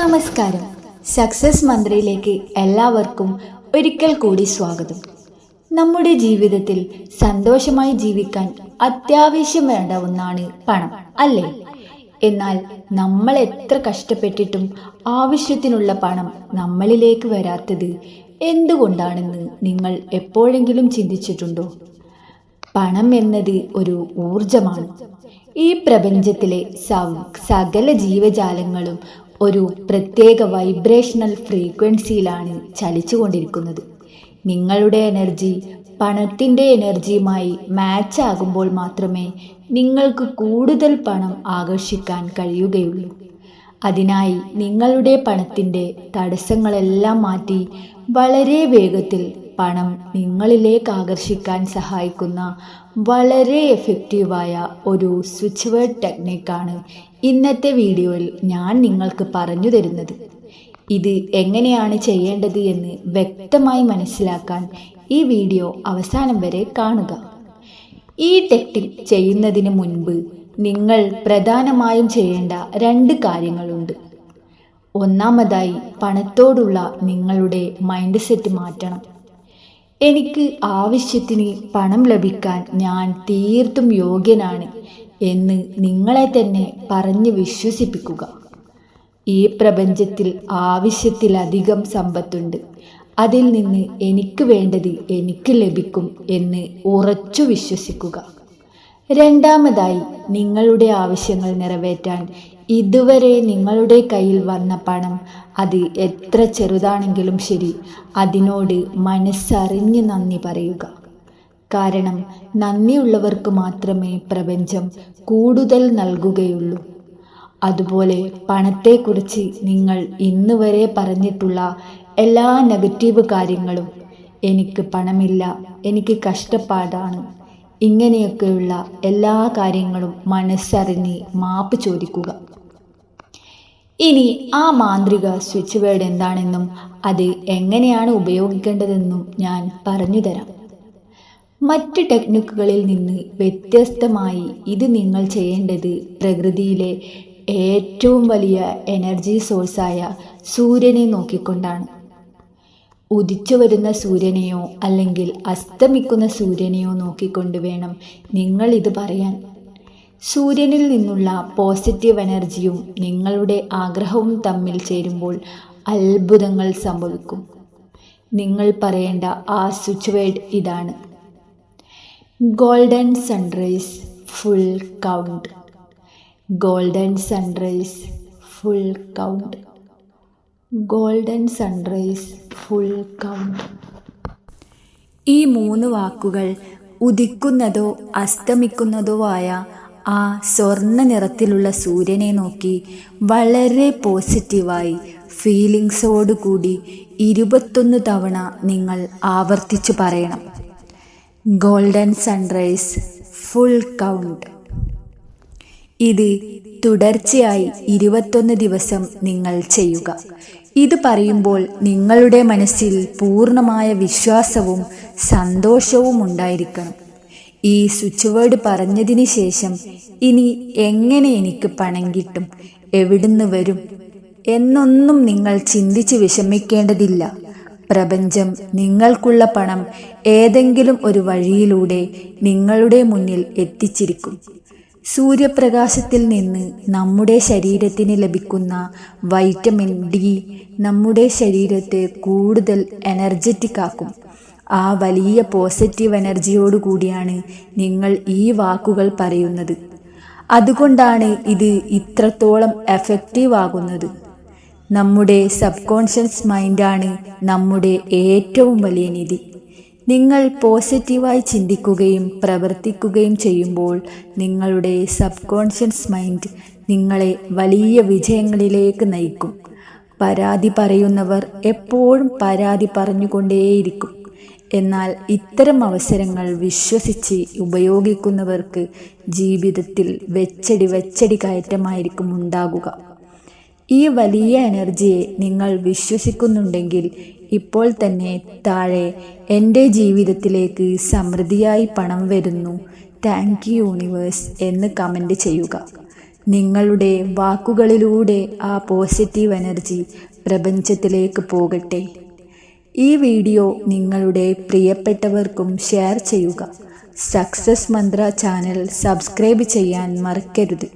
നമസ്കാരം. സക്സസ് മന്ത്രയിലേക്ക് എല്ലാവർക്കും ഒരിക്കൽ കൂടി സ്വാഗതം. നമ്മുടെ ജീവിതത്തിൽ സന്തോഷമായി ജീവിക്കാൻ അത്യാവശ്യം വേണ്ട ഒന്നാണ് പണം, അല്ലേ? എന്നാൽ നമ്മൾ എത്ര കഷ്ടപ്പെട്ടിട്ടും ആവശ്യത്തിനുള്ള പണം നമ്മളിലേക്ക് വരാത്തത് എന്തുകൊണ്ടാണെന്ന് നിങ്ങൾ എപ്പോഴെങ്കിലും ചിന്തിച്ചിട്ടുണ്ടോ? പണം എന്നത് ഒരു ഊർജമാണ്. ഈ പ്രപഞ്ചത്തിലെ സകല ജീവജാലങ്ങളും ഒരു പ്രത്യേക വൈബ്രേഷണൽ ഫ്രീക്വൻസിയിലാണ് ചലിച്ചുകൊണ്ടിരിക്കുന്നത്. നിങ്ങളുടെ എനർജി പണത്തിൻ്റെ എനർജിയുമായി മാച്ച് ആകുമ്പോൾ മാത്രമേ നിങ്ങൾക്ക് കൂടുതൽ പണം ആകർഷിക്കാൻ കഴിയുകയുള്ളൂ. അതിനായി നിങ്ങളുടെ പണത്തിൻ്റെ തടസ്സങ്ങളെല്ലാം മാറ്റി വളരെ വേഗത്തിൽ പണം നിങ്ങളിലേക്ക് ആകർഷിക്കാൻ സഹായിക്കുന്ന വളരെ എഫക്റ്റീവായ ഒരു സ്വിച്ച് വേർഡ് ടെക്നിക്കാണ് ഇന്നത്തെ വീഡിയോയിൽ ഞാൻ നിങ്ങൾക്ക് പറഞ്ഞു തരുന്നത്. ഇത് എങ്ങനെയാണ് ചെയ്യേണ്ടത് എന്ന് വ്യക്തമായി മനസ്സിലാക്കാൻ ഈ വീഡിയോ അവസാനം വരെ കാണുക. ഈ ടെക്നിക് ചെയ്യുന്നതിന് മുൻപ് നിങ്ങൾ പ്രധാനമായും ചെയ്യേണ്ട 2 കാര്യങ്ങളുണ്ട്. ഒന്നാമതായി, പണത്തോടുള്ള നിങ്ങളുടെ മൈൻഡ് സെറ്റ് മാറ്റണം. എനിക്ക് ആവശ്യത്തിന് പണം ലഭിക്കാൻ ഞാൻ തീർത്തും യോഗ്യനാണ് എന്ന് നിങ്ങളെ തന്നെ പറഞ്ഞ് വിശ്വസിപ്പിക്കുക. ഈ പ്രപഞ്ചത്തിൽ ആവശ്യത്തിലധികം സമ്പത്തുണ്ട്. അതിൽ നിന്ന് എനിക്ക് വേണ്ടത് എനിക്ക് ലഭിക്കും എന്ന് ഉറച്ചു വിശ്വസിക്കുക. രണ്ടാമതായി, നിങ്ങളുടെ ആവശ്യങ്ങൾ നിറവേറ്റാൻ ഇതുവരെ നിങ്ങളുടെ കയ്യിൽ വന്ന പണം, അത് എത്ര ചെറുതാണെങ്കിലും ശരി, അതിനോട് മനസ്സറിഞ്ഞ് നന്ദി പറയുക. കാരണം നന്ദിയുള്ളവർക്ക് മാത്രമേ പ്രപഞ്ചം കൂടുതൽ നൽകുകയുള്ളൂ. അതുപോലെ പണത്തെക്കുറിച്ച് നിങ്ങൾ ഇന്ന് വരെ പറഞ്ഞിട്ടുള്ള എല്ലാ നെഗറ്റീവ് കാര്യങ്ങളും, എനിക്ക് പണമില്ല, എനിക്ക് കഷ്ടപ്പാടാണ്, ഇങ്ങനെയൊക്കെയുള്ള എല്ലാ കാര്യങ്ങളും മനസ്സറിഞ്ഞ് മാപ്പ് ചോദിക്കുക. ഇനി ആ മാന്ത്രിക സ്വിച്ച് വേർഡ് എന്താണെന്നും അത് എങ്ങനെയാണ് ഉപയോഗിക്കേണ്ടതെന്നും ഞാൻ പറഞ്ഞു തരാം. മറ്റ് ടെക്നിക്കുകളിൽ നിന്ന് വ്യത്യസ്തമായി ഇത് നിങ്ങൾ ചെയ്യേണ്ടത് പ്രകൃതിയിലെ ഏറ്റവും വലിയ എനർജി സോഴ്സായ സൂര്യനെ നോക്കിക്കൊണ്ടാണ്. ഉദിച്ചു വരുന്ന സൂര്യനെയോ അല്ലെങ്കിൽ അസ്തമിക്കുന്ന സൂര്യനെയോ നോക്കിക്കൊണ്ട് വേണം നിങ്ങൾ ഇത് പറയാൻ. സൂര്യനിൽ നിന്നുള്ള പോസിറ്റീവ് എനർജിയും നിങ്ങളുടെ ആഗ്രഹവും തമ്മിൽ ചേരുമ്പോൾ അത്ഭുതങ്ങൾ സംഭവിക്കും. നിങ്ങൾ പറയേണ്ട ആ സ്വിച്ച് വേർഡ് ഇതാണ്: golden sunrise full count. Golden sunrise full count. Golden sunrise full count. ഈ 3 വാക്കുകൾ ഉദിക്കുന്നതോ അസ്തമിക്കുന്നതോ ആയ ആ സ്വർണ്ണ നിറത്തിലുള്ള സൂര്യനെ നോക്കി വളരെ പോസിറ്റീവായി ഫീലിങ്സോടുകൂടി 21 തവണ നിങ്ങൾ ആവർത്തിച്ചു പറയണം: ഗോൾഡൻ സൺറൈസ് ഫുൾ കൗണ്ട്. ഇത് തുടർച്ചയായി 21 ദിവസം നിങ്ങൾ ചെയ്യുക. ഇത് പറയുമ്പോൾ നിങ്ങളുടെ മനസ്സിൽ പൂർണ്ണമായ വിശ്വാസവും സന്തോഷവും ഉണ്ടായിരിക്കണം. ഈ സ്വിച്ച് വേർഡ് പറഞ്ഞതിന് ശേഷം ഇനി എങ്ങനെ എനിക്ക് പണം കിട്ടും, എവിടുന്ന് വരും എന്നൊന്നും നിങ്ങൾ ചിന്തിച്ച് വിഷമിക്കേണ്ടതില്ല. പ്രപഞ്ചം നിങ്ങൾക്കുള്ള പണം ഏതെങ്കിലും ഒരു വഴിയിലൂടെ നിങ്ങളുടെ മുന്നിൽ എത്തിച്ചിരിക്കും. സൂര്യപ്രകാശത്തിൽ നിന്ന് നമ്മുടെ ശരീരത്തിന് ലഭിക്കുന്ന വൈറ്റമിൻ ഡി നമ്മുടെ ശരീരത്തെ കൂടുതൽ എനർജറ്റിക് ആക്കും. ആ വലിയ പോസിറ്റീവ് എനർജിയോടുകൂടിയാണ് നിങ്ങൾ ഈ വാക്കുകൾ പറയുന്നത്. അതുകൊണ്ടാണ് ഇത് ഇത്രത്തോളം എഫക്റ്റീവ് ആകുന്നത്. നമ്മുടെ സബ് കോൺഷ്യസ് മൈൻഡാണ് നമ്മുടെ ഏറ്റവും വലിയ നിധി. നിങ്ങൾ പോസിറ്റീവായി ചിന്തിക്കുകയും പ്രവർത്തിക്കുകയും ചെയ്യുമ്പോൾ നിങ്ങളുടെ സബ് കോൺഷ്യസ് മൈൻഡ് നിങ്ങളെ വലിയ വിജയങ്ങളിലേക്ക് നയിക്കും. പരാതി പറയുന്നവർ എപ്പോഴും പരാതി പറഞ്ഞുകൊണ്ടേയിരിക്കും. എന്നാൽ ഇത്തരം അവസരങ്ങൾ വിശ്വസിച്ച് ഉപയോഗിക്കുന്നവർക്ക് ജീവിതത്തിൽ വെച്ചടി കയറ്റമായിരിക്കും ഉണ്ടാകുക. ഈ വലിയ എനർജിയെ നിങ്ങൾ വിശ്വസിക്കുന്നുണ്ടെങ്കിൽ ഇപ്പോൾ തന്നെ താഴെ എൻ്റെ ജീവിതത്തിലേക്ക് സമൃദ്ധിയായി പണം വരുന്നു, താങ്ക് യു യൂണിവേഴ്സ് എന്ന് കമൻറ്റ് ചെയ്യുക. നിങ്ങളുടെ വാക്കുകളിലൂടെ ആ പോസിറ്റീവ് എനർജി പ്രപഞ്ചത്തിലേക്ക് പോകട്ടെ. ഈ വീഡിയോ നിങ്ങളുടെ പ്രിയപ്പെട്ടവർക്കും ഷെയർ ചെയ്യുക. സക്സസ് മന്ത്ര ചാനൽ സബ്സ്ക്രൈബ് ചെയ്യാൻ മറക്കരുത്.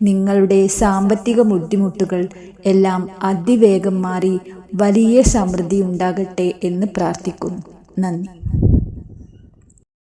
നിങ്ങളുടെ സാമ്പത്തിക ബുദ്ധിമുട്ടുകൾ എല്ലാം അതിവേഗം മാറി വലിയ സമൃദ്ധി ഉണ്ടാകട്ടെ എന്ന് പ്രാർത്ഥിക്കുന്നു. നന്ദി.